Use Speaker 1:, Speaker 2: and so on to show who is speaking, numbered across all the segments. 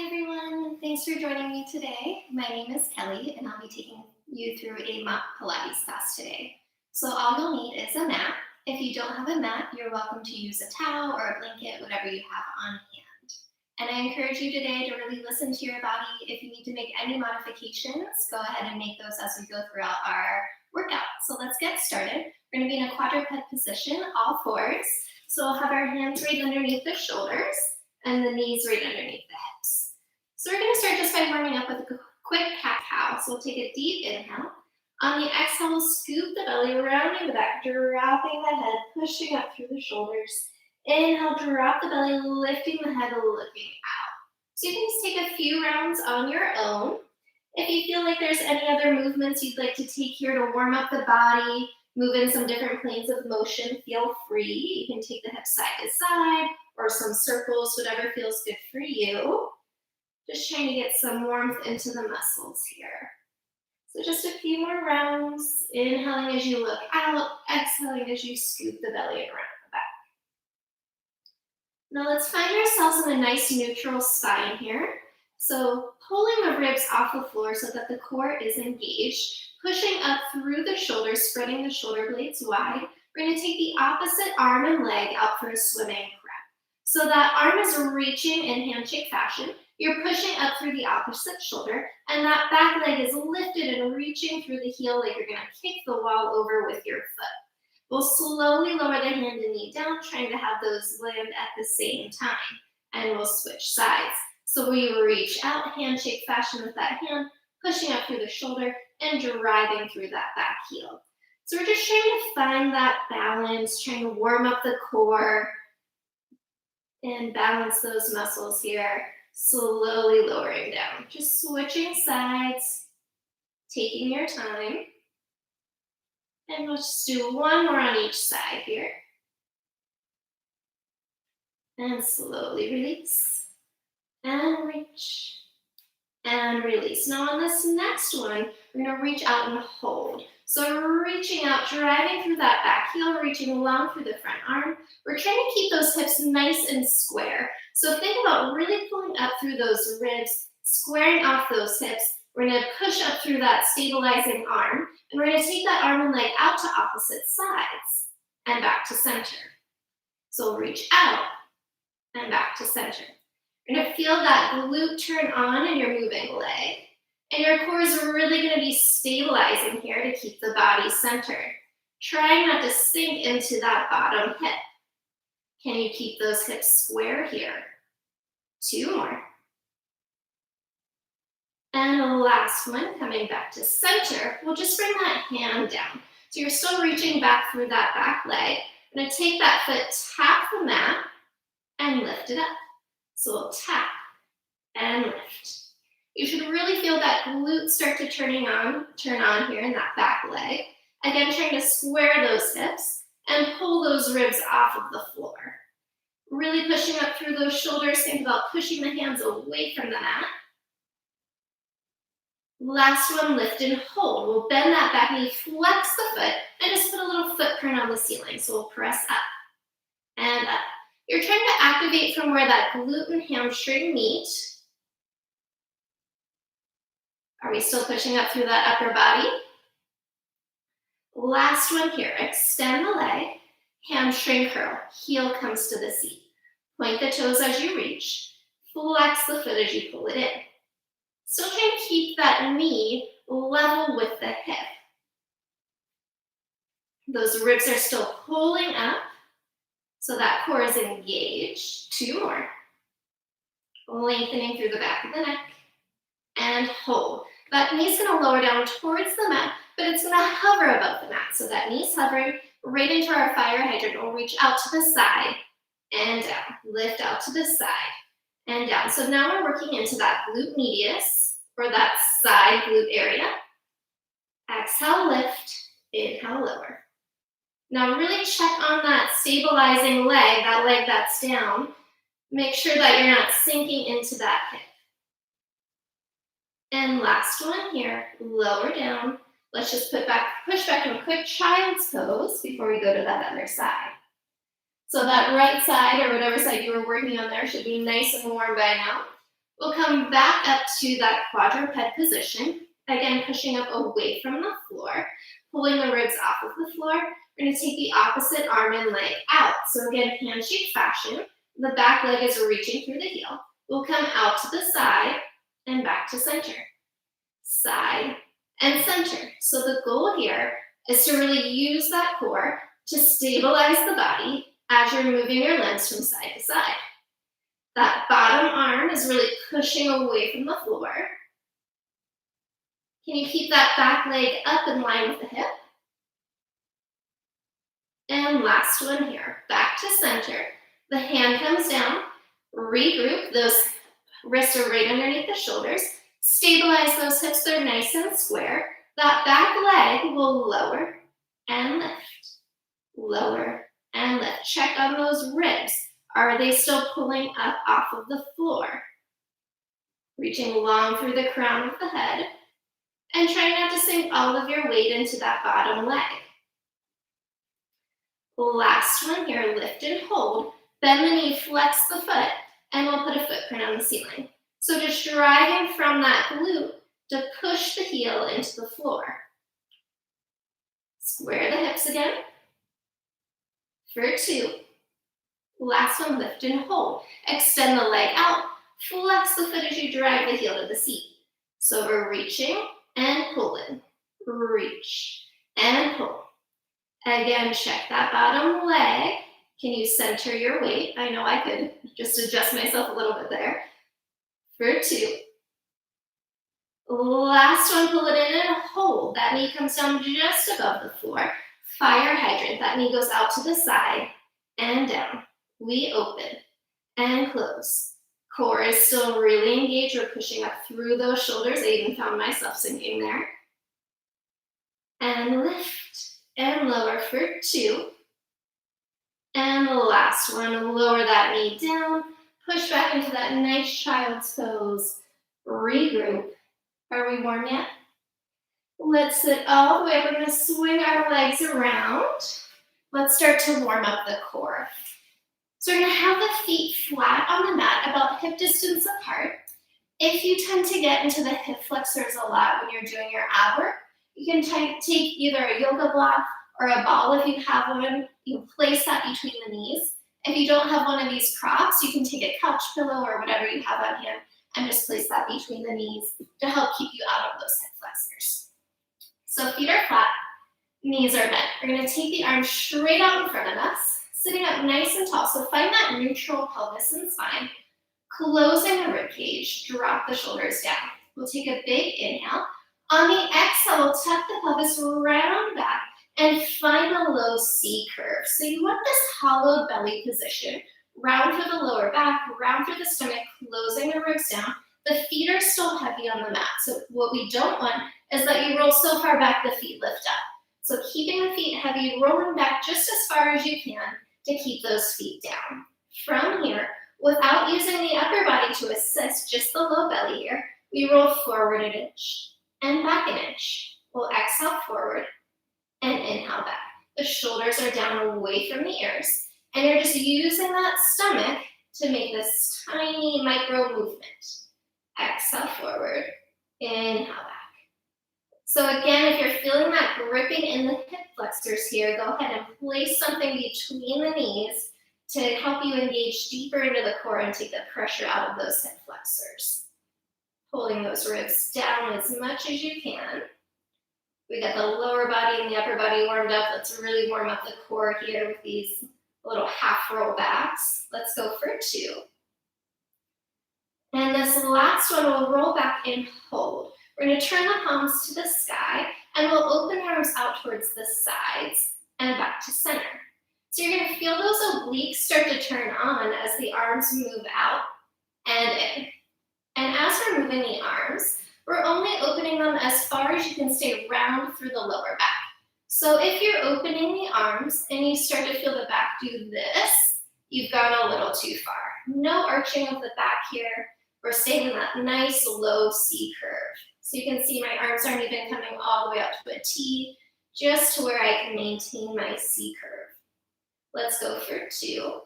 Speaker 1: everyone, thanks for joining me today. My name is Kelly and I'll be taking you through a mock Pilates class today. So all you'll need is a mat. If you don't have a mat, you're welcome to use a towel or a blanket, whatever you have on hand. And I encourage you today to really listen to your body. If you need to make any modifications, go ahead and make those as we go throughout our workout. So let's get started. We're going to be in a quadruped position, all fours. So we'll have our hands right underneath the shoulders and the knees right underneath the hips. So we're going to start just by warming up with a quick cat-cow. So we'll take a deep inhale. On the exhale, we'll scoop the belly, rounding the back, dropping the head, pushing up through the shoulders. Inhale, drop the belly, lifting the head, looking out. So you can just take a few rounds on your own. If you feel like there's any other movements you'd like to take here to warm up the body, move in some different planes of motion, feel free. You can take the hips side to side or some circles, whatever feels good for you. Just trying to get some warmth into the muscles here. So just a few more rounds, inhaling as you look out, exhaling as you scoop the belly around the back. Now let's find ourselves in a nice neutral spine here. So pulling the ribs off the floor so that the core is engaged, pushing up through the shoulders, spreading the shoulder blades wide. We're going to take the opposite arm and leg out for a swimming prep. So that arm is reaching in handshake fashion. You're pushing up through the opposite shoulder, and that back leg is lifted and reaching through the heel like you're going to kick the wall over with your foot. We'll slowly lower the hand and knee down, trying to have those land at the same time, and we'll switch sides. So we reach out, handshake fashion with that hand, pushing up through the shoulder and driving through that back heel. So we're just trying to find that balance, trying to warm up the core and balance those muscles here. Slowly lowering down, just switching sides, taking your time. And we'll just do one more on each side here. And slowly release. And reach. And release. Now on this next one, we're going to reach out and hold. So reaching out, driving through that back heel, reaching long through the front arm. We're trying to keep those hips nice and square. So think about really pulling up through those ribs, squaring off those hips. We're going to push up through that stabilizing arm, and we're going to take that arm and leg out to opposite sides and back to center. So we'll reach out and back to center. You're going to feel that glute turn on in your moving leg. And your core is really going to be stabilizing here to keep the body centered. Trying not to sink into that bottom hip. Can you keep those hips square here? Two more. And the last one, coming back to center, we'll just bring that hand down. So you're still reaching back through that back leg. I'm going to take that foot, tap the mat, and lift it up. So we'll tap and lift. You should really feel that glute start to turn on here in that back leg. Again, trying to square those hips and pull those ribs off of the floor. Really pushing up through those shoulders. Think about pushing the hands away from the mat. Last one, lift and hold. We'll bend that back knee, flex the foot, and just put a little footprint on the ceiling. So we'll press up and up. You're trying to activate from where that glute and hamstring meet. Are we still pushing up through that upper body? Last one here. Extend the leg, hamstring curl. Heel comes to the seat. Point the toes as you reach. Flex the foot as you pull it in. Still trying to keep that knee level with the hip. Those ribs are still pulling up, so that core is engaged. Two more. Lengthening through the back of the neck. And hold. That knee's going to lower down towards the mat, but it's going to hover above the mat. So that knee's hovering right into our fire hydrant. We'll reach out to the side and down. Lift out to the side and down. So now we're working into that glute medius, or that side glute area. Exhale, lift. Inhale, lower. Now really check on that stabilizing leg, that leg that's down. Make sure that you're not sinking into that hip. And last one here, lower down. Let's just push back to a quick child's pose before we go to that other side. So that right side, or whatever side you were working on there, should be nice and warm by now. We'll come back up to that quadruped position. Again, pushing up away from the floor, pulling the ribs off of the floor. We're going to take the opposite arm and leg out. So again, handshake fashion. The back leg is reaching through the heel. We'll come out to the side and back to center. Side and center. So the goal here is to really use that core to stabilize the body as you're moving your limbs from side to side. That bottom arm is really pushing away from the floor. Can you keep that back leg up in line with the hip? And last one here, back to center. The hand comes down, regroup, those wrists are right underneath the shoulders. Stabilize those hips, they're nice and square. That back leg will lower and lift, lower and lift. Check on those ribs. Are they still pulling up off of the floor? Reaching long through the crown of the head. And try not to sink all of your weight into that bottom leg. Last one here, lift and hold. Bend the knee, flex the foot, and we'll put a footprint on the ceiling. So just driving from that glute to push the heel into the floor. Square the hips again. For 2. Last one, lift and hold. Extend the leg out. Flex the foot as you drive the heel to the seat. So we're reaching and pulling. Reach and pull. Again, check that bottom leg. Can you center your weight? I know I could just adjust myself a little bit there. For 2. Last one, pull it in and hold. That knee comes down just above the floor. Fire hydrant. That knee goes out to the side and down. We open and close. Core is still really engaged. We're pushing up through those shoulders. I even found myself sinking there. And lift and lower for 2. And the last one, lower that knee down. Push back into that nice child's pose. Regroup. Are we warm yet? Let's sit all the way up. We're going to swing our legs around. Let's start to warm up the core. So we're going to have the feet flat on the mat, about hip distance apart. If you tend to get into the hip flexors a lot when you're doing your ab work, you can take either a yoga block or a ball if you have one. You can place that between the knees. If you don't have one of these props, you can take a couch pillow or whatever you have on hand and just place that between the knees to help keep you out of those hip flexors. So feet are flat, knees are bent. We're going to take the arms straight out in front of us, sitting up nice and tall. So find that neutral pelvis and spine. Closing the rib cage, drop the shoulders down. We'll take a big inhale. On the exhale, we'll tuck the pelvis round back and find a low C curve. So you want this hollow belly position. Round through the lower back, round through the stomach, closing the ribs down. The feet are still heavy on the mat. So what we don't want is that you roll so far back the feet lift up. So keeping the feet heavy, rolling back just as far as you can to keep those feet down. From here, without using the upper body to assist, just the low belly here, we roll forward an inch and back an inch. We'll exhale forward and inhale back. The shoulders are down away from the ears, and you're just using that stomach to make this tiny micro movement. Exhale forward, inhale back. So again, if you're feeling that gripping in the hip flexors here, go ahead and place something between the knees to help you engage deeper into the core and take the pressure out of those hip flexors. Pulling those ribs down as much as you can. We got the lower body and the upper body warmed up. Let's really warm up the core here with these little half roll backs. Let's go for 2. And this last one, we'll roll back and hold. We're going to turn the palms to the sky, and we'll open our arms out towards the sides and back to center. So you're going to feel those obliques start to turn on as the arms move out and in. And as we're moving the arms, we're only opening them as far as you can stay round through the lower back. So if you're opening the arms and you start to feel the back do this, you've gone a little too far. No arching of the back here. We're staying in that nice low C curve. So you can see my arms aren't even coming all the way up to a T, just to where I can maintain my C curve. Let's go for 2.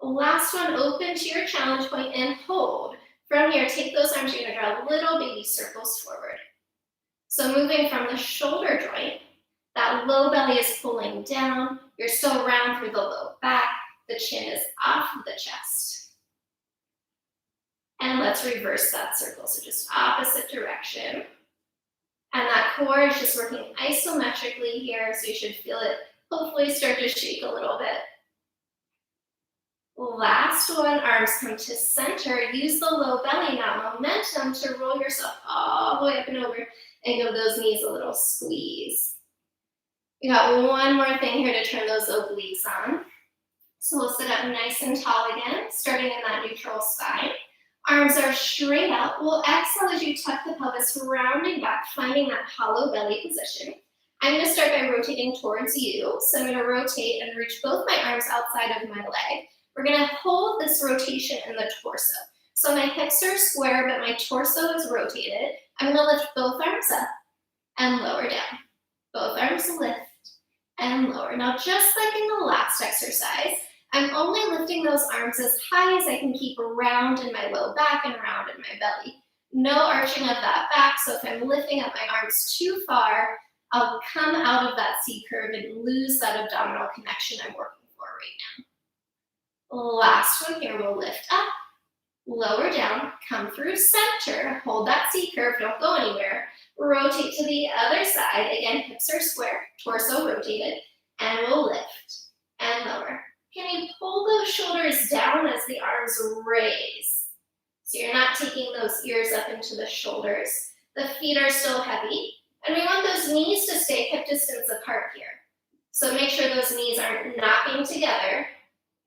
Speaker 1: Last one, open to your challenge point and hold. From here, take those arms, you're gonna draw little baby circles forward. So moving from the shoulder joint, that low belly is pulling down, you're still round through the low back, the chin is off of the chest. And let's reverse that circle, so just opposite direction. And that core is just working isometrically here, so you should feel it hopefully start to shake a little bit. Last one, arms come to center. Use the low belly now, momentum to roll yourself all the way up and over and give those knees a little squeeze. We got one more thing here to turn those obliques on. So we'll sit up nice and tall again, starting in that neutral spine. Arms are straight out. We'll exhale as you tuck the pelvis, rounding back, finding that hollow belly position. I'm going to start by rotating towards you. So I'm going to rotate and reach both my arms outside of my leg. We're going to hold this rotation in the torso. So my hips are square, but my torso is rotated. I'm going to lift both arms up and lower down. Both arms lift and lower. Now, just like in the last exercise, I'm only lifting those arms as high as I can keep round in my low back and round in my belly. No arching of that back, so if I'm lifting up my arms too far, I'll come out of that C curve and lose that abdominal connection I'm working for right now. Last one here, we'll lift up, lower down, come through center, hold that C curve, don't go anywhere. Rotate to the other side. Again, hips are square, torso rotated, and we'll lift and lower. Can you pull those shoulders down as the arms raise? So you're not taking those ears up into the shoulders. The feet are still heavy, and we want those knees to stay hip distance apart here. So make sure those knees aren't knocking together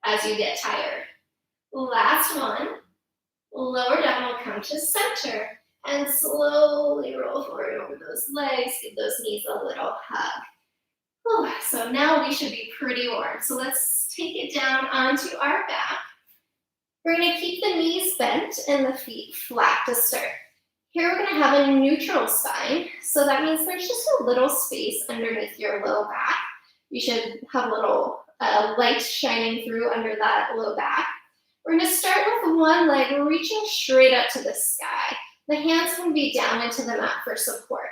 Speaker 1: as you get tired. Last one, lower down, we'll come to center and slowly roll forward over those legs, give those knees a little hug. Whew, so now we should be pretty warm. So let's take it down onto our back. We're going to keep the knees bent and the feet flat to start. Here we're going to have a neutral spine. So that means there's just a little space underneath your low back. You should have a little light shining through under that low back. We're going to start with one leg reaching straight up to the sky. The hands can be down into the mat for support.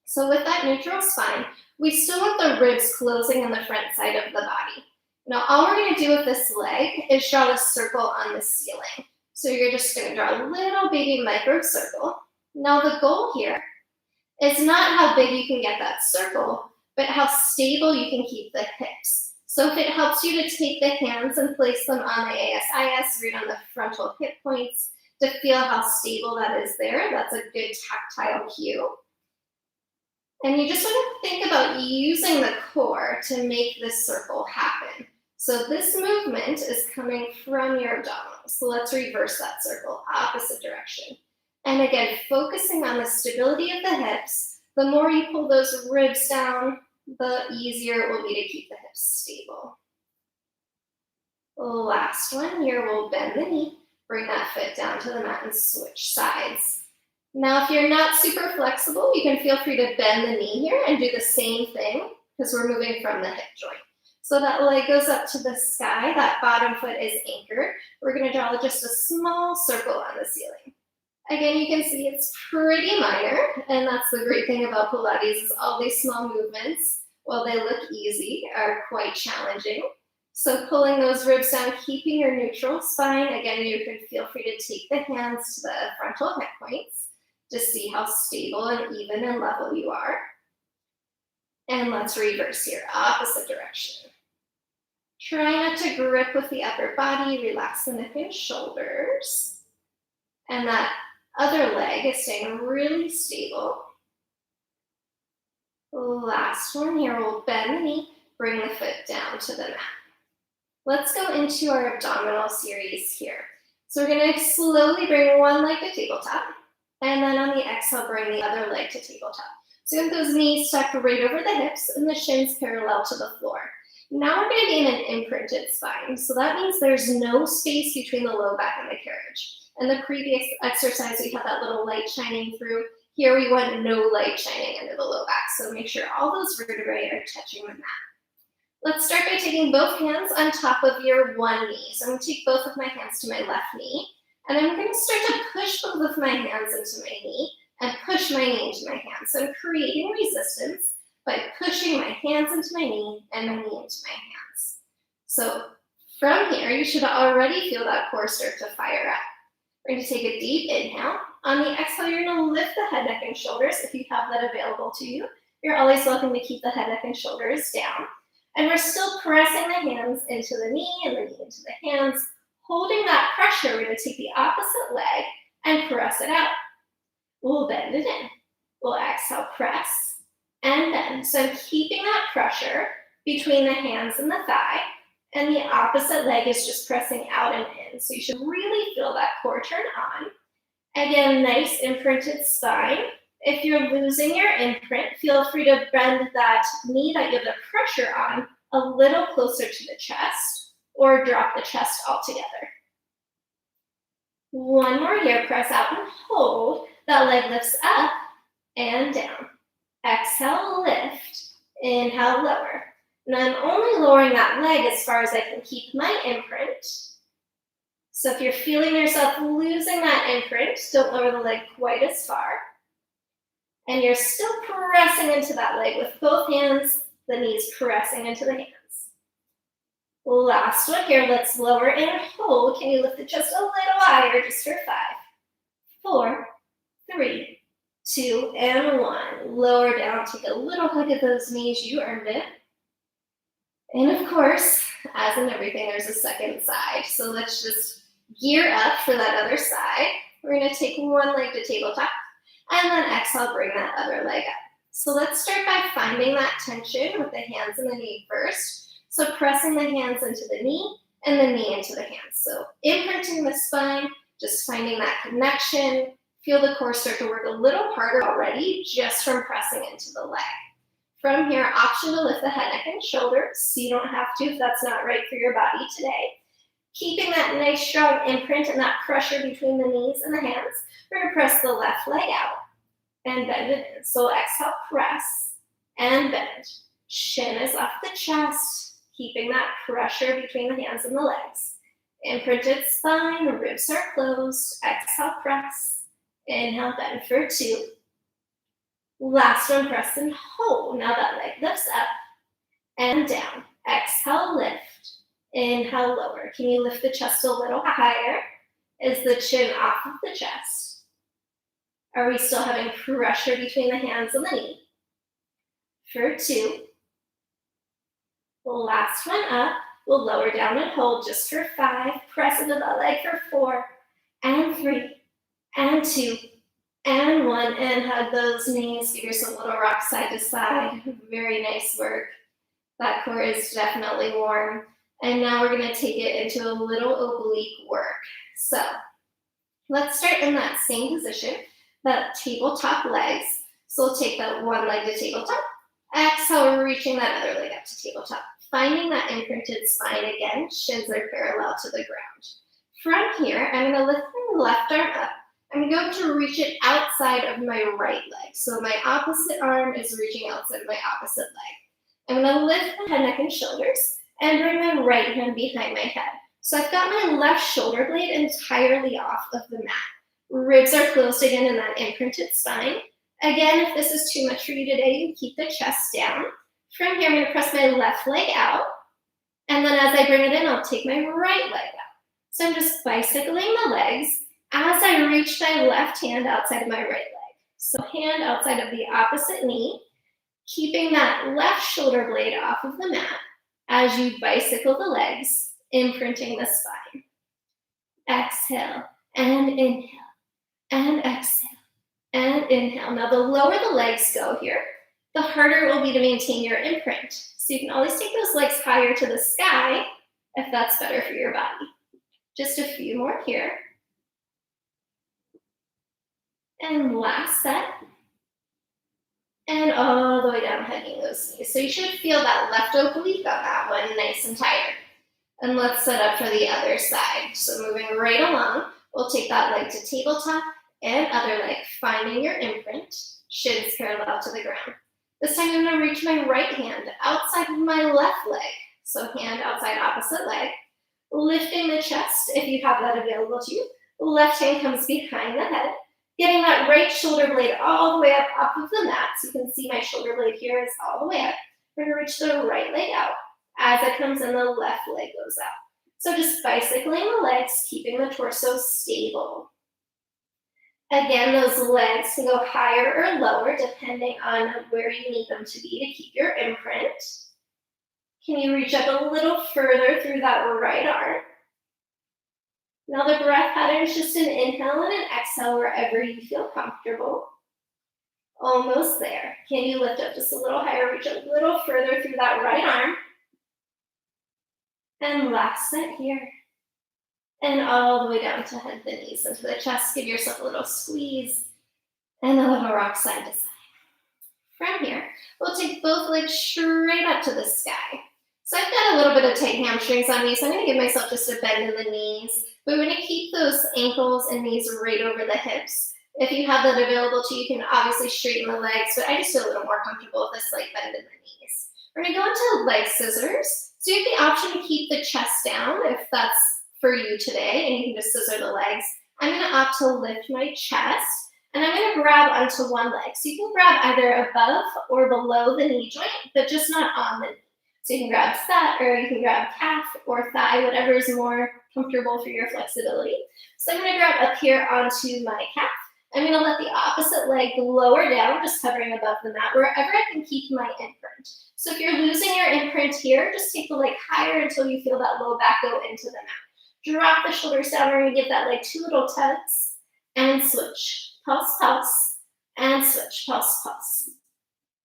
Speaker 1: So with that neutral spine, we still want the ribs closing on the front side of the body. Now all we're going to do with this leg is draw a circle on the ceiling. So you're just going to draw a little baby micro circle. Now the goal here is not how big you can get that circle, but how stable you can keep the hips. So if it helps you to take the hands and place them on the ASIS, right on the frontal hip points, to feel how stable that is there, that's a good tactile cue. And you just want to think about using the core to make this circle happen. So this movement is coming from your abdominals. So let's reverse that circle, opposite direction. And again, focusing on the stability of the hips, the more you pull those ribs down, the easier it will be to keep the hips stable. Last one, here we'll bend the knee, bring that foot down to the mat and switch sides. Now, if you're not super flexible, you can feel free to bend the knee here and do the same thing because we're moving from the hip joint. So that leg goes up to the sky, that bottom foot is anchored. We're going to draw just a small circle on the ceiling. Again, you can see it's pretty minor, and that's the great thing about Pilates is all these small movements, while they look easy, are quite challenging. So pulling those ribs down, keeping your neutral spine. Again, you can feel free to take the hands to the frontal hip points to see how stable and even and level you are. And let's reverse here, opposite direction. Try not to grip with the upper body, relax the neck and shoulders. And that other leg is staying really stable. Last one here, we'll bend the knee, bring the foot down to the mat. Let's go into our abdominal series here. So we're going to slowly bring one leg to tabletop, and then on the exhale, bring the other leg to tabletop. So you have those knees tucked right over the hips and the shins parallel to the floor. Now we're going to gain an imprinted spine. So that means there's no space between the low back and the carriage. In the previous exercise, we had that little light shining through. Here we want no light shining into the low back. So make sure all those vertebrae are touching the mat. Let's start by taking both hands on top of your one knee. So I'm going to take both of my hands to my left knee. And I'm going to start to push both of my hands into my knee and push my knee into my hand. So I'm creating resistance by pushing my hands into my knee and my knee into my hands. So from here, you should already feel that core start to fire up. We're going to take a deep inhale. On the exhale, you're going to lift the head, neck, and shoulders if you have that available to you. You're always welcome to keep the head, neck, and shoulders down. And we're still pressing the hands into the knee and the knee into the hands. Holding that pressure, we're going to take the opposite leg and press it out. We'll bend it in. We'll exhale, press, and bend. So I'm keeping that pressure between the hands and the thigh, and the opposite leg is just pressing out and in. So you should really feel that core turn on. Again, nice imprinted spine. If you're losing your imprint, feel free to bend that knee that you have the pressure on a little closer to the chest, or drop the chest altogether. One more here, press out and hold. That leg lifts up and down. Exhale, lift. Inhale, lower. And I'm only lowering that leg as far as I can keep my imprint. So if you're feeling yourself losing that imprint, don't lower the leg quite as far. And you're still pressing into that leg with both hands, the knees pressing into the hands. Last one here, let's lower and hold. Can you lift it just a little higher, just for 5, 4, 3, 2, and 1. Lower down, take a little hug at those knees, you earned it. And of course, as in everything, there's a second side. So let's just gear up for that other side. We're gonna take one leg to tabletop, and then exhale, bring that other leg up. So let's start by finding that tension with the hands and the knee first. So pressing the hands into the knee and the knee into the hands. So imprinting the spine, just finding that connection. Feel the core start to work a little harder already just from pressing into the leg. From here, option to lift the head, neck, and shoulders. So you don't have to if that's not right for your body today. Keeping that nice strong imprint and that pressure between the knees and the hands, we're going to press the left leg out and bend it in. So exhale, press and bend. Shin is off the chest. Keeping that pressure between the hands and the legs. Imprinted spine, the ribs are closed. Exhale, press. Inhale, bend for 2. Last one, press and hold. Now that leg lifts up and down. Exhale, lift. Inhale, lower. Can you lift the chest a little higher? Is the chin off of the chest? Are we still having pressure between the hands and the knee? For 2. Last one up. We'll lower down and hold just for 5. Press into the leg for 4 and 3 and 2 and 1. And hug those knees. Give yourself a little rock side to side. Very nice work. That core is definitely warm. And now we're going to take it into a little oblique work. So let's start in that same position, that tabletop legs. So we'll take that one leg to tabletop. Exhale, reaching that other leg up to tabletop. Finding that imprinted spine again, shins are parallel to the ground. From here, I'm going to lift my left arm up. I'm going to reach it outside of my right leg. So my opposite arm is reaching outside of my opposite leg. I'm going to lift the head, neck, and shoulders and bring my right hand behind my head. So I've got my left shoulder blade entirely off of the mat. Ribs are closed again in that imprinted spine. Again, if this is too much for you today, you can keep the chest down. From here, I'm going to press my left leg out. And then as I bring it in, I'll take my right leg out. So I'm just bicycling the legs as I reach my left hand outside of my right leg. So hand outside of the opposite knee, keeping that left shoulder blade off of the mat as you bicycle the legs, imprinting the spine. Exhale and inhale and exhale and inhale. Now the lower the legs go here, the harder it will be to maintain your imprint. So you can always take those legs higher to the sky if that's better for your body. Just a few more here. And last set. And all the way down, hugging those knees. So you should feel that left oblique on that one, nice and tight. And let's set up for the other side. So moving right along, we'll take that leg to tabletop and other leg, finding your imprint, shins parallel to the ground. This time I'm going to reach my right hand outside of my left leg. So hand outside opposite leg, lifting the chest if you have that available to you. Left hand comes behind the head. Getting that right shoulder blade all the way up off of the mat. So you can see my shoulder blade here is all the way up. We're going to reach the right leg out. As it comes in, the left leg goes out. So just bicycling the legs, keeping the torso stable. Again, those legs can go higher or lower depending on where you need them to be to keep your imprint. Can you reach up a little further through that right arm? Now the breath pattern is just an inhale and an exhale wherever you feel comfortable. Almost there. Can you lift up just a little higher, reach a little further through that right arm? And last set here. And all the way down to head the knees into the chest. Give yourself a little squeeze and a little rock side to side. From here, we'll take both legs straight up to the sky. So I've got a little bit of tight hamstrings on me, so I'm going to give myself just a bend in the knees. We're going to keep those ankles and knees right over the hips. If you have that available to you, you can obviously straighten the legs, but I just feel a little more comfortable with this slight bend in the knees. We're going to go into leg scissors. So you have the option to keep the chest down if that's for you today, and you can just scissor the legs. I'm going to opt to lift my chest, and I'm going to grab onto one leg. So you can grab either above or below the knee joint, but just not on the knee. So you can grab that, or you can grab calf or thigh, whatever is more comfortable for your flexibility. So I'm going to grab up here onto my calf. I'm going to let the opposite leg lower down, just hovering above the mat, wherever I can keep my imprint. So if you're losing your imprint here, just take the leg higher until you feel that low back go into the mat. Drop the shoulders down. We're going to give that leg 2 little tugs and switch. Pulse, pulse, and switch. Pulse, pulse.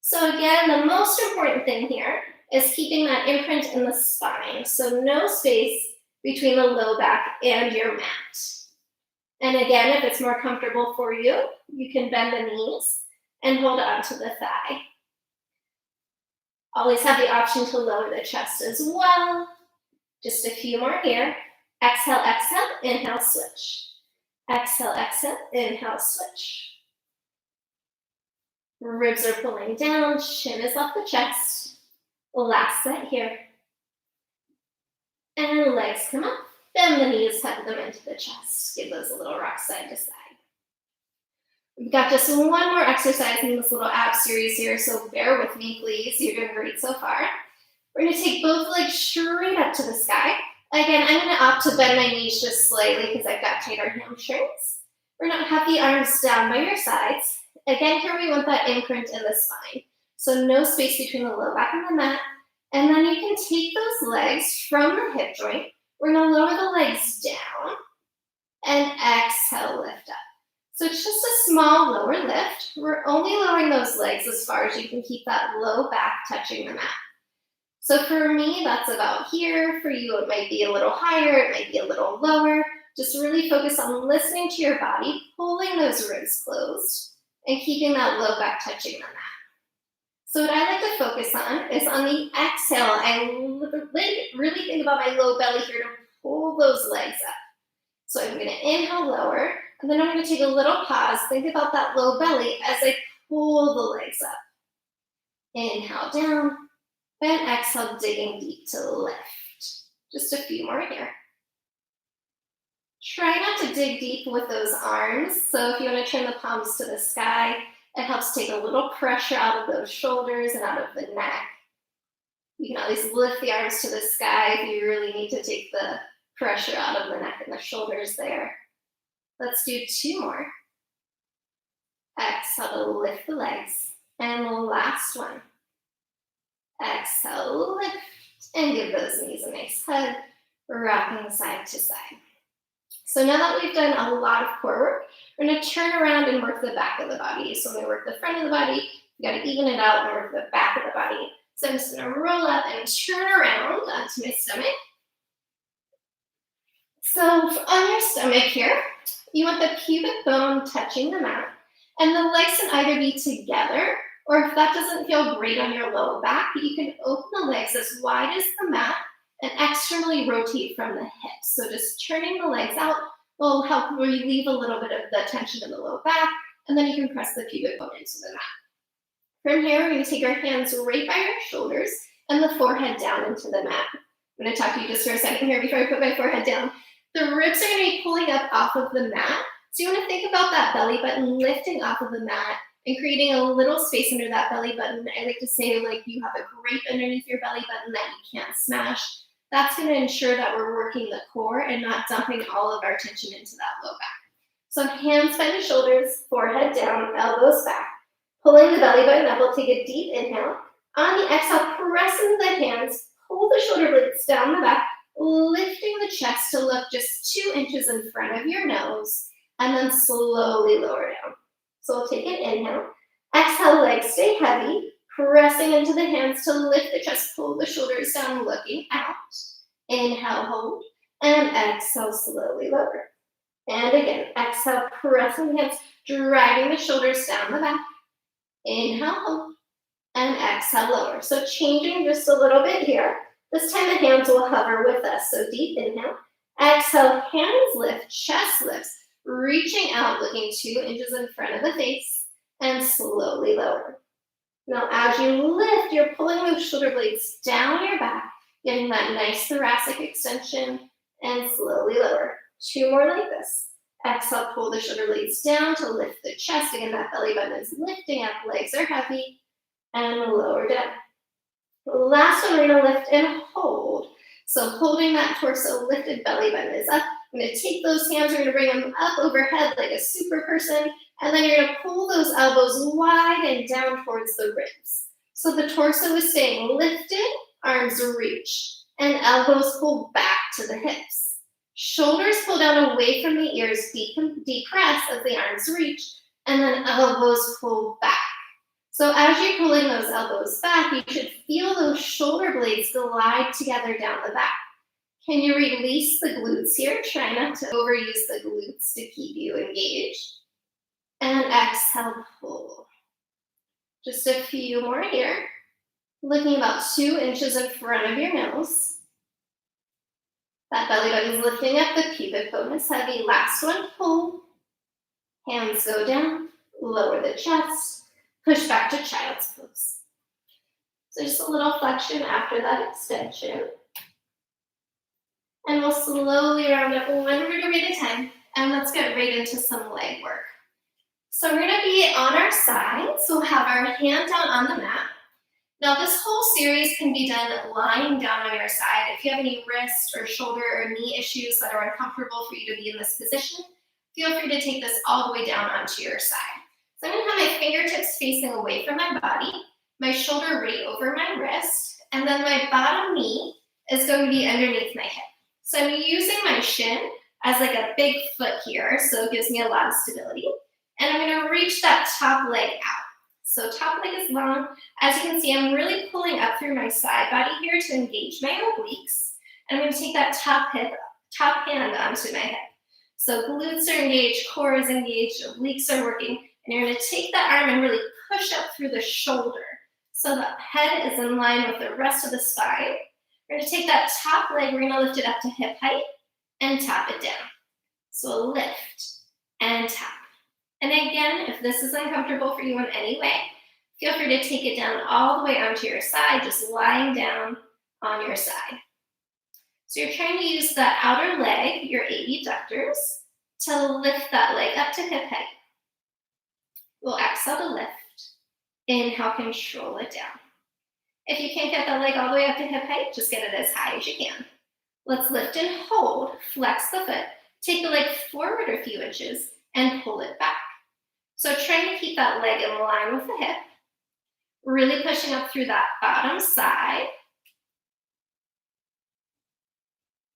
Speaker 1: So again, the most important thing here is keeping that imprint in the spine. So no space between the low back and your mat. And again, if it's more comfortable for you, you can bend the knees and hold on to the thigh. Always have the option to lower the chest as well. Just a few more here. Exhale, exhale, inhale, switch. Exhale, exhale, inhale, switch. Ribs are pulling down, chin is off the chest. Last set here. And legs come up. Bend the knees, hug them into the chest. Give those a little rock side to side. We've got just one more exercise in this little ab series here, so bear with me, please. You're doing great so far. We're going to take both legs straight up to the sky. Again, I'm going to opt to bend my knees just slightly because I've got tighter hamstrings. We're going to have the arms down by your sides. Again, here we want that imprint in the spine. So no space between the low back and the mat. And then you can take those legs from the hip joint. We're going to lower the legs down and exhale, lift up. So it's just a small lower lift. We're only lowering those legs as far as you can keep that low back touching the mat. So for me, that's about here. For you, it might be a little higher, it might be a little lower. Just really focus on listening to your body, pulling those ribs closed, and keeping that low back touching the mat. So what I like to focus on is on the exhale. I really think about my low belly here to pull those legs up. So I'm going to inhale lower, and then I'm going to take a little pause. Think about that low belly as I pull the legs up. Inhale down, and exhale, digging deep to lift. Just a few more here. Try not to dig deep with those arms. So if you want to turn the palms to the sky, it helps take a little pressure out of those shoulders and out of the neck. You can always lift the arms to the sky if you really need to take the pressure out of the neck and the shoulders there. Let's do 2 more. Exhale to lift the legs. And the last one. Exhale, lift, and give those knees a nice hug, rocking side to side. So now that we've done a lot of core work, we're going to turn around and work the back of the body. So when we work the front of the body, we got to even it out and work the back of the body. So I'm just going to roll up and turn around onto my stomach. So on your stomach here, you want the pubic bone touching the mat, and the legs can either be together, or if that doesn't feel great on your low back, you can open the legs as wide as the mat and externally rotate from the hips. So just turning the legs out will help relieve a little bit of the tension in the low back, and then you can press the pubic bone into the mat. From here, we're going to take our hands right by your shoulders and the forehead down into the mat. I'm going to talk to you just for a second here before I put my forehead down. The ribs are going to be pulling up off of the mat. So you want to think about that belly button lifting off of the mat and creating a little space under that belly button. I like to say like you have a grape underneath your belly button that you can't smash. That's going to ensure that we're working the core and not dumping all of our tension into that low back. So hands by the shoulders, forehead down, elbows back. Pulling the belly button up, we'll take a deep inhale. On the exhale, press into the hands, pull the shoulder blades down the back, lifting the chest to look just 2 inches in front of your nose, and then slowly lower down. So we'll take an inhale. Exhale, legs stay heavy, pressing into the hands to lift the chest, pull the shoulders down, looking out. Inhale, hold, and exhale, slowly lower. And again, exhale, pressing the hands, driving the shoulders down the back. Inhale, hold, and exhale, lower. So changing just a little bit here. This time the hands will hover with us. So deep inhale. Exhale, hands lift, chest lifts, reaching out, looking 2 inches in front of the face, and slowly lower. Now as you lift, you're pulling those shoulder blades down your back, getting that nice thoracic extension, and slowly lower. 2 more like this. Exhale, pull the shoulder blades down to lift the chest. Again, that belly button is lifting up, legs are heavy, and lower down. Last one, we're going to lift and hold. So holding that torso, lifted belly button is up. I'm going to take those hands, we're going to bring them up overhead like a super person, and then you're going to pull those elbows wide and down towards the ribs. So the torso is staying lifted, arms reach, and elbows pull back to the hips. Shoulders pull down away from the ears, depress as the arms reach, and then elbows pull back. So as you're pulling those elbows back, you should feel those shoulder blades glide together down the back. Can you release the glutes here? Try not to overuse the glutes to keep you engaged. And exhale, pull. Just a few more here. Looking about 2 inches in front of your nose. That belly button is lifting up, the pubic bone is heavy. Last one, pull. Hands go down, lower the chest, push back to child's pose. So just a little flexion after that extension. And we'll slowly round up 1 vertebrae at a time, and let's get right into some leg work. So we're gonna be on our side, so we'll have our hand down on the mat. Now this whole series can be done lying down on your side. If you have any wrist or shoulder or knee issues that are uncomfortable for you to be in this position, feel free to take this all the way down onto your side. So I'm gonna have my fingertips facing away from my body, my shoulder right over my wrist, and then my bottom knee is going to be underneath my hip. So I'm using my shin as like a big foot here, so it gives me a lot of stability. And I'm gonna reach that top leg out. So top leg is long. As you can see, I'm really pulling up through my side body here to engage my obliques. And I'm gonna take that top hand onto my hip. So glutes are engaged, core is engaged, obliques are working. And you're gonna take that arm and really push up through the shoulder. So the head is in line with the rest of the spine. We're gonna take that top leg, we're gonna lift it up to hip height and tap it down. So lift and tap. And again, if this is uncomfortable for you in any way, feel free to take it down all the way onto your side, just lying down on your side. So you're trying to use the outer leg, your abductors, to lift that leg up to hip height. We'll exhale to lift. Inhale, control it down. If you can't get the leg all the way up to hip height, just get it as high as you can. Let's lift and hold, flex the foot, take the leg forward a few inches, and pull it back. So trying to keep that leg in line with the hip, really pushing up through that bottom side.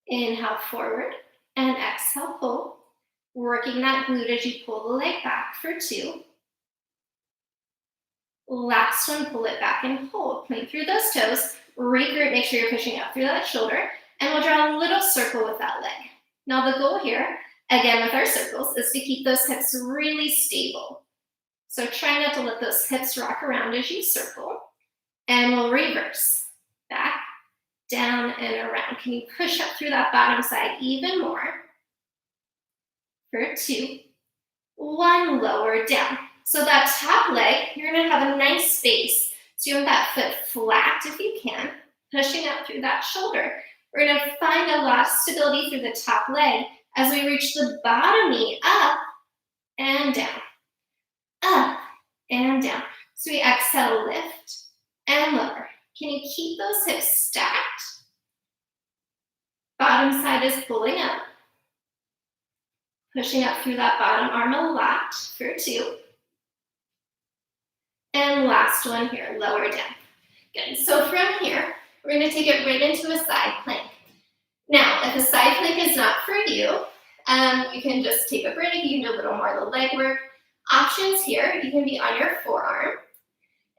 Speaker 1: Inhale forward and exhale, pull. Working that glute as you pull the leg back for 2. Last one, pull it back and hold. Point through those toes, regroup, make sure you're pushing up through that shoulder, and we'll draw a little circle with that leg. Now the goal here, again with our circles, is to keep those hips really stable. So try not to let those hips rock around as you circle, and we'll reverse. Back, down, and around. Can you push up through that bottom side even more? For 2, 1, lower down. So that top leg, you're gonna have a nice space. So you want that foot flat if you can, pushing up through that shoulder. We're gonna find a lot of stability through the top leg as we reach the bottom knee up and down, up and down. So we exhale, lift and lower. Can you keep those hips stacked? Bottom side is pulling up. Pushing up through that bottom arm a lot for 2. And last one here, lower down. Good. So from here, we're going to take it right into a side plank. Now, if a side plank is not for you, you can just take a break. You can do a little more of the leg work. Options here, you can be on your forearm.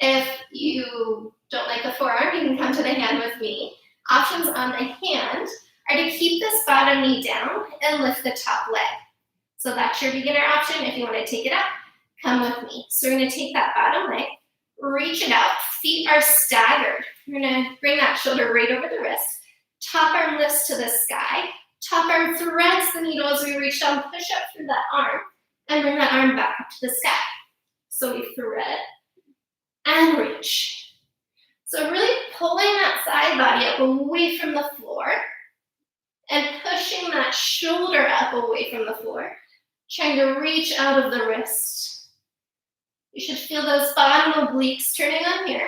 Speaker 1: If you don't like the forearm, you can come to the hand with me. Options on the hand are to keep this bottom knee down and lift the top leg. So that's your beginner option. If you want to take it up, come with me. So we're going to take that bottom leg, reach it out. Feet are staggered. We're going to bring that shoulder right over the wrist. Top arm lifts to the sky. Top arm threads the needle as we reach down, push up through that arm, and bring that arm back up to the sky. So we thread and reach. So really pulling that side body up away from the floor and pushing that shoulder up away from the floor. Trying to reach out of the wrist. You should feel those bottom obliques turning on here.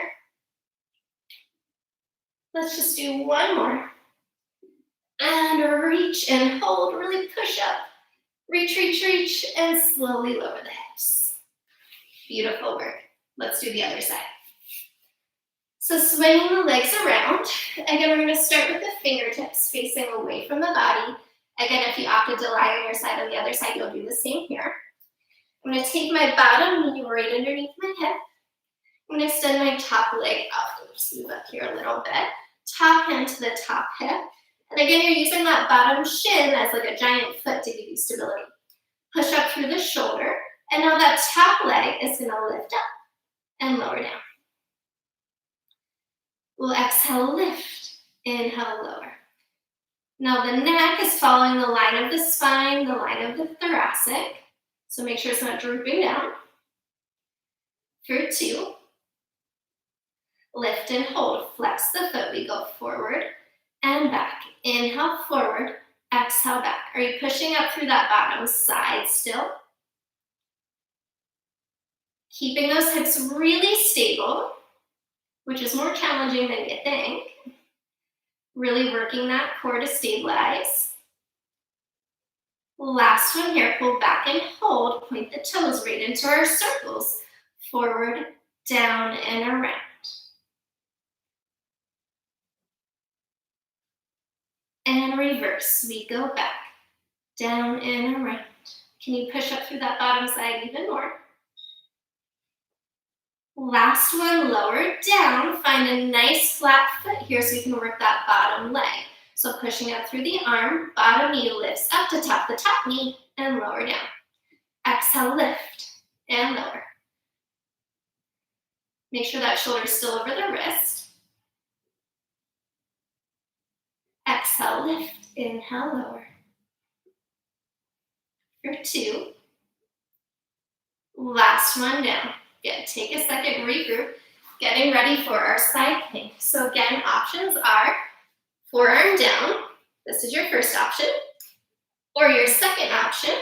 Speaker 1: Let's just do one more. And reach and hold, really push up. Reach, reach, reach, and slowly lower the hips. Beautiful work. Let's do the other side. So swinging the legs around. Again, we're going to start with the fingertips facing away from the body. Again, if you opted to lie on your side on the other side, you'll do the same here. I'm going to take my bottom knee right underneath my hip. I'm going to extend my top leg out. Just move up here a little bit. Top hand to the top hip. And again, you're using that bottom shin as like a giant foot to give you stability. Push up through the shoulder. And now that top leg is going to lift up and lower down. We'll exhale, lift. Inhale, lower. Now the neck is following the line of the spine, the line of the thoracic. So make sure it's not drooping down. For 2. Lift and hold. Flex the foot. We go forward and back. Inhale, forward. Exhale, back. Are you pushing up through that bottom side still? Keeping those hips really stable, which is more challenging than you think. Really working that core to stabilize. Last one here, pull back and hold. Point the toes right into our circles. Forward, down, and around. And reverse. We go back, down, and around. Can you push up through that bottom side even more? Last one, lower down. Find a nice flat foot here so you can work that bottom leg. So pushing up through the arm, bottom knee lifts up to top the top knee and lower down. Exhale, lift and lower. Make sure that shoulder is still over the wrist. Exhale, lift, inhale, lower. For 2. Last one down. Good. Take a second, regroup. Getting ready for our side plank. So again, options are forearm down. This is your first option. Or your second option,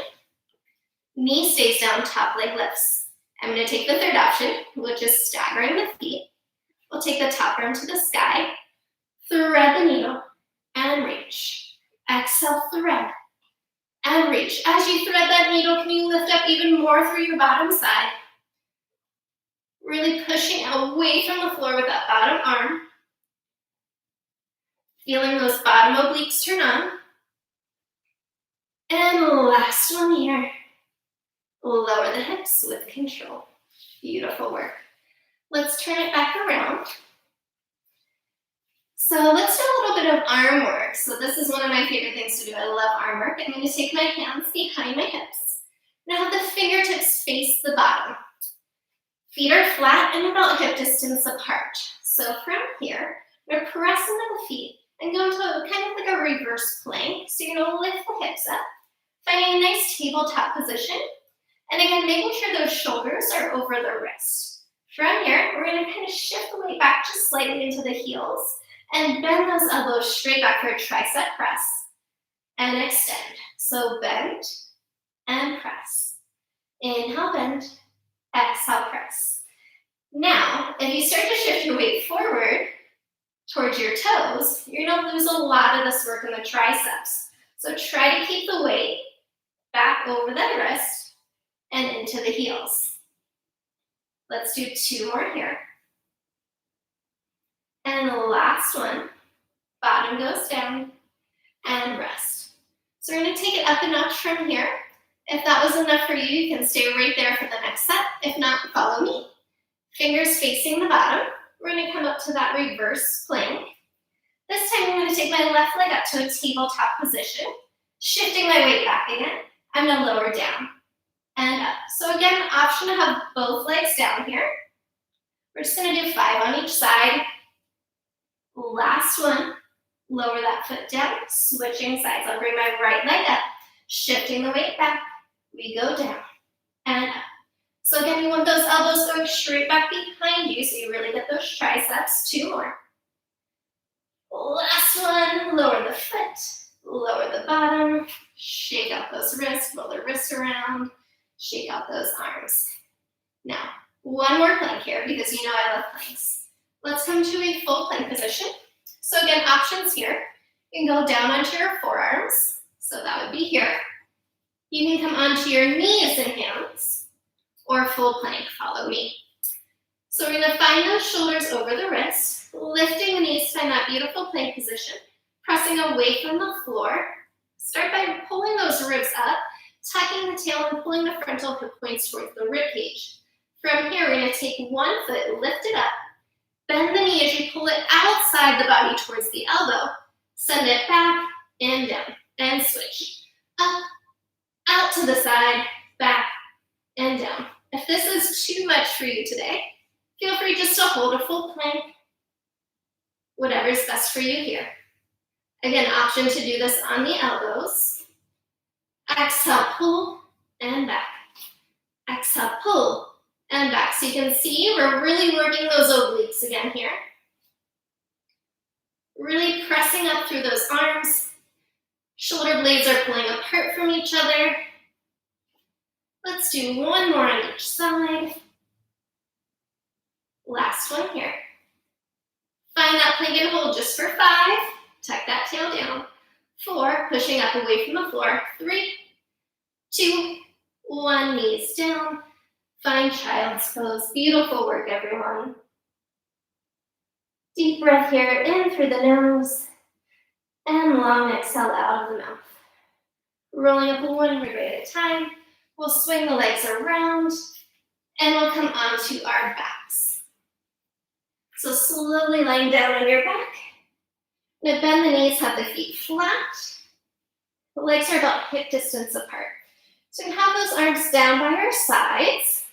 Speaker 1: knee stays down, top leg lifts. I'm going to take the third option, which is staggering the feet. We'll take the top arm to the sky, thread the needle, and reach. Exhale, thread, and reach. As you thread that needle, can you lift up even more through your bottom side? Really pushing away from the floor with that bottom arm. Feeling those bottom obliques turn on. And last one here. Lower the hips with control. Beautiful work. Let's turn it back around. So let's do a little bit of arm work. So this is one of my favorite things to do. I love arm work. I'm going to take my hands behind my hips. Now have the fingertips face the bottom. Feet are flat and about hip distance apart. So from here, we're pressing into the feet and go into kind of like a reverse plank. So you're going to lift the hips up, finding a nice tabletop position. And again, making sure those shoulders are over the wrist. From here, we're going to kind of shift the weight back just slightly into the heels And bend those elbows straight back for a tricep press. And extend. So bend and press. Inhale, bend. Exhale, press. Now, if you start to shift your weight forward towards your toes, you're going to lose a lot of this work in the triceps. So try to keep the weight back over the wrist and into the heels. Let's do 2 more here. And the last one, bottom goes down and rest. So we're going to take it up a notch from here. If that was enough for you, you can stay right there for the next set. If not, follow me. Fingers facing the bottom. We're going to come up to that reverse plank. This time I'm going to take my left leg up to a tabletop position, shifting my weight back again. I'm going to lower down and up. So again, option to have both legs down here. We're just going to do 5 on each side. Last one, lower that foot down, switching sides. I'll bring my right leg up, shifting the weight back. We go down and up. So again, you want those elbows going straight back behind you so you really get those triceps. 2 more. Last one, lower the foot, lower the bottom, shake out those wrists, roll the wrists around, shake out those arms. Now, 1 more plank here because you know I love planks. Let's come to a full plank position. So again, options here. You can go down onto your forearms. So that would be here. You can come onto your knees and hands, or full plank, follow me. So we're going to find those shoulders over the wrists, lifting the knees to find that beautiful plank position, pressing away from the floor. Start by pulling those ribs up, tucking the tail and pulling the frontal hip points towards the rib cage. From here, we're going to take 1 foot, lift it up, bend the knee as you pull it outside the body towards the elbow. Send it back and down, and switch. Up, out to the side, back, and down. If this is too much for you today, feel free just to hold a full plank, whatever's best for you here. Again, option to do this on the elbows. Exhale, pull, and back. Exhale, pull, and back. So you can see we're really working those obliques again here. Really pressing up through those arms. Shoulder blades are pulling apart from each other. Let's do 1 more on each side. Last one here. Find that plank and hold just for 5. Tuck that tail down. 4, pushing up away from the floor. 3, 2, 1, knees down. Find child's pose. Beautiful work, everyone. Deep breath here, in through the nose, and long exhale out of the mouth. Rolling up 1 rib at a time. We'll swing the legs around, and we'll come onto our backs. So slowly lying down on your back. Now bend the knees, have the feet flat. The legs are about hip distance apart. So we can have those arms down by our sides.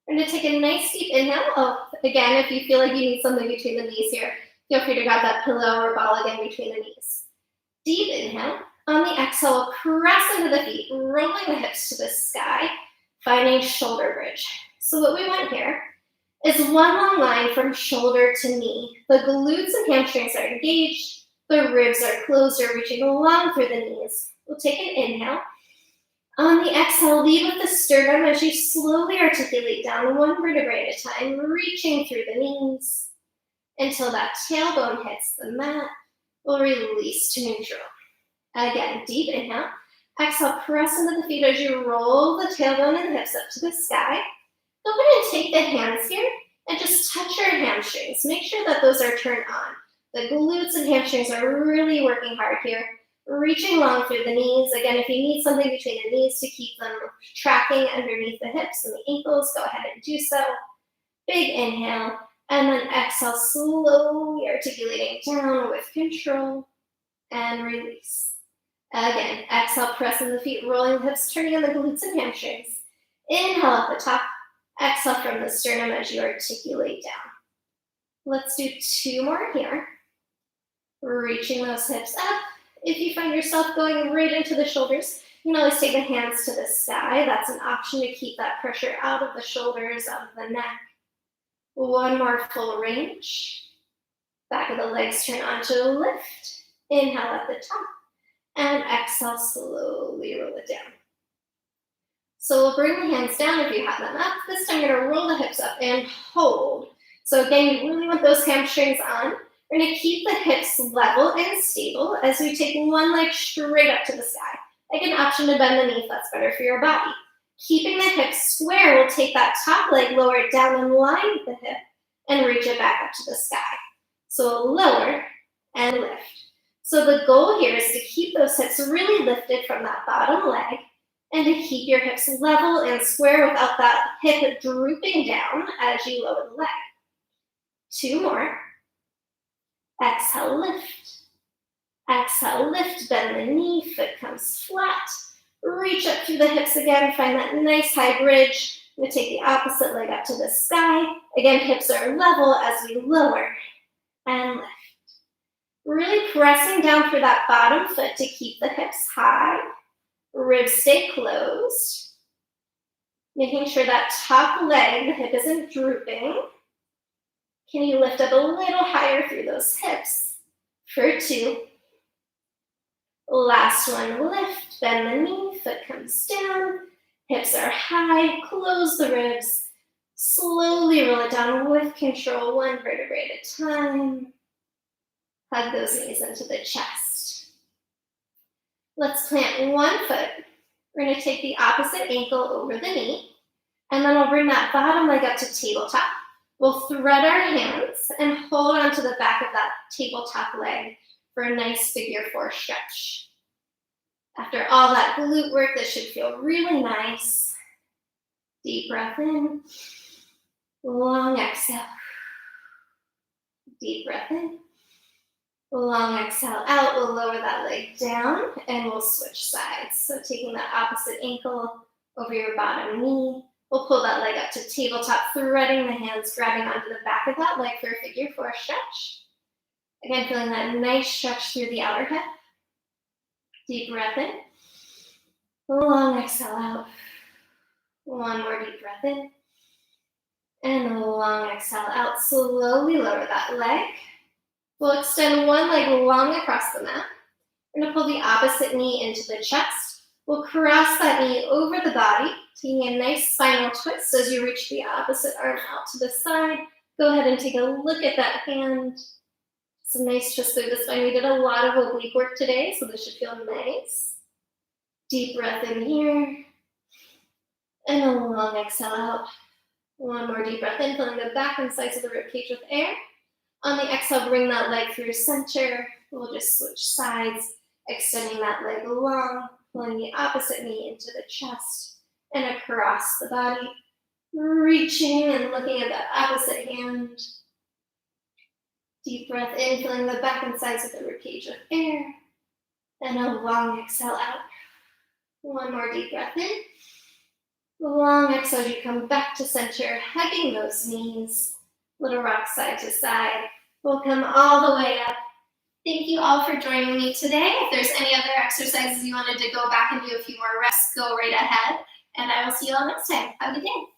Speaker 1: We're going to take a nice deep inhale. Again, if you feel like you need something between the knees here, feel free to grab that pillow or ball again between the knees. Deep inhale. On the exhale, press into the feet, rolling the hips to the sky, finding shoulder bridge. So what we want here is 1 long line from shoulder to knee. The glutes and hamstrings are engaged. The ribs are closed or reaching along through the knees. We'll take an inhale. On the exhale, lead with the sternum as you slowly articulate down 1 vertebrae at a time, reaching through the knees until that tailbone hits the mat. We'll release to neutral. Again, deep inhale. Exhale, press into the feet as you roll the tailbone and the hips up to the sky. Go ahead and take the hands here and just touch your hamstrings. Make sure that those are turned on. The glutes and hamstrings are really working hard here. Reaching long through the knees. Again, if you need something between the knees to keep them tracking underneath the hips and the ankles, go ahead and do so. Big inhale. And then exhale, slowly articulating down with control and release. Again, exhale, press in the feet, rolling the hips, turning on the glutes and hamstrings. Inhale at the top. Exhale from the sternum as you articulate down. Let's do 2 more here. Reaching those hips up. If you find yourself going right into the shoulders, you can always take the hands to the sky. That's an option to keep that pressure out of the shoulders, out of the neck. 1 more full range. Back of the legs turn onto a lift. Inhale at the top. And exhale, slowly roll it down. So we'll bring the hands down if you have them up. This time you're gonna roll the hips up and hold. So again, you really want those hamstrings on. We're gonna keep the hips level and stable as we take one leg straight up to the sky. Like an option to bend the knee if that's better for your body. Keeping the hips square, we'll take that top leg, lower it down in line with the hip, and reach it back up to the sky. So lower and lift. So the goal here is to keep those hips really lifted from that bottom leg and to keep your hips level and square without that hip drooping down as you lower the leg. 2 more. Exhale, lift. Exhale, lift, bend the knee, foot comes flat. Reach up through the hips again, find that nice high bridge. I'm gonna take the opposite leg up to the sky. Again, hips are level as we lower and lift. Really pressing down through that bottom foot to keep the hips high. Ribs stay closed. Making sure that top leg, the hip isn't drooping. Can you lift up a little higher through those hips? For 2. Last one, lift, bend the knee, foot comes down. Hips are high, close the ribs. Slowly roll it down with control, 1 vertebrae at a time. Hug those knees into the chest. Let's plant one foot. We're going to take the opposite ankle over the knee, and then we'll bring that bottom leg up to tabletop. We'll thread our hands and hold onto the back of that tabletop leg for a nice figure 4 stretch. After all that glute work, this should feel really nice. Deep breath in, long exhale. Deep breath in. Long exhale out, we'll lower that leg down and we'll switch sides. So taking that opposite ankle over your bottom knee, we'll pull that leg up to tabletop, threading the hands, grabbing onto the back of that leg for a figure 4 stretch. Again, feeling that nice stretch through the outer hip. Deep breath in, long exhale out. One more deep breath in, and a long exhale out. Slowly lower that leg. We'll extend one leg long across the mat. We're going to pull the opposite knee into the chest. We'll cross that knee over the body, taking a nice spinal twist as you reach the opposite arm out to the side. Go ahead and take a look at that hand. Some nice twist through the spine. We did a lot of oblique work today, so this should feel nice. Deep breath in here. And a long exhale out. One more deep breath in, filling the back and sides of the ribcage with air. On the exhale, bring that leg through center. We'll just switch sides, extending that leg long, pulling the opposite knee into the chest and across the body. Reaching and looking at that opposite hand. Deep breath in, filling the back and sides of the ribcage with air. And a long exhale out. One more deep breath in. Long exhale as you come back to center, hugging those knees. Little rock side to side. We'll come all the way up. Thank you all for joining me today. If there's any other exercises you wanted to go back and do a few more reps, go right ahead. And I will see you all next time. Have a good day.